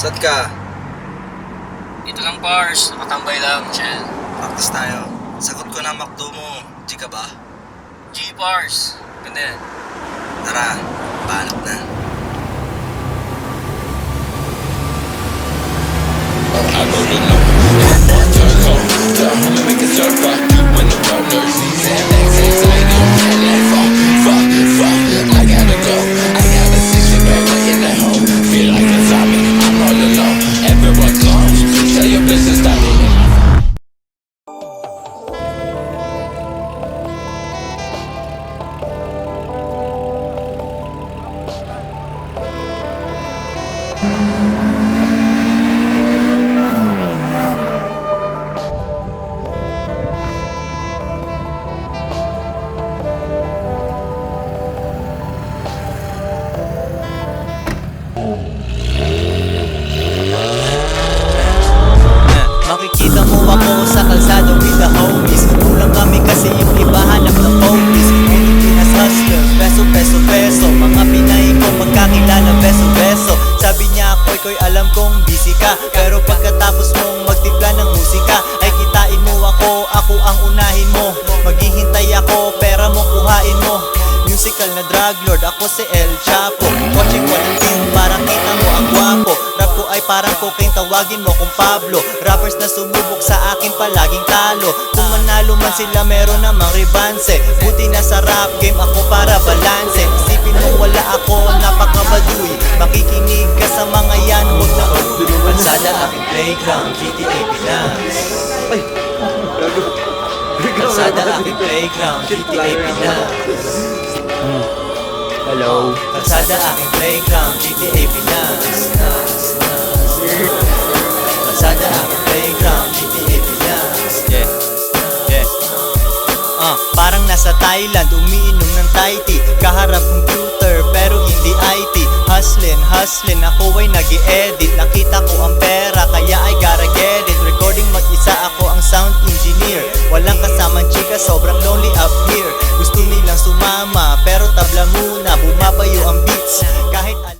Saan ka? Dito lang, Pars. Nakatambay lang, chill. Practice tayo. Sagot ko na ang McDo mo. G ka ba? G, Pars. Ganda yan. Tara, banat na. I know the number. Turn cold, turn home and make it start rock. When the world knows these LXX, I ain't like fuck. I gotta go. I got a 60 bag waiting at home. Feel like a zombie, I'm all alone. Everyone close, tell your business stop it. Makikita mo ako sa kalsada with the homies. Kulang kami kasi yung iba hanap ng focus. Pilipinas hustler, peso. Mga Pinay ko magkakilala, beso. Sabi niya ko'y alam kong busy ka. Pero pagkatapos mong magtimpla ng musika, ay kitain mo ako ang unahin mo. Maghihintay ako, pera mo kuhain mo. Musical na drug lord, ako si El Chapo. Kotse ko ng film, parang kita mo ang gwapo. Rap ko ay parang cocaine, tawagin mo kong Pablo. Rappers na sumubok sa akin palaging talo. Kung manalo man sila meron namang rebanse. Buti na sa rap game ako para balanse. Isipin mo wala ako, napakabaduy. Makikinig ka sa mga yan, huwag na Kalsada aking playground, GTA Pinas. Kalsada aking playground, GTA Pinas. Hello. Kalsada aking playground, GTA Pinas. Kalsada aking playground, GTA Pinas. Parang nasa Thailand, umiinom ng Thai tea. Kaharap computer, pero hindi IT. Hustlin, ako ay nag-i-edit. Nakita ko ang pera, kaya I gotta get it. Recording mag-isa, ako ang sound engineer. Walang kasamang chika, sobrang lonely up here. Gusto nilang sumama, pero tabla muna, bumabayo ang beats. Kahit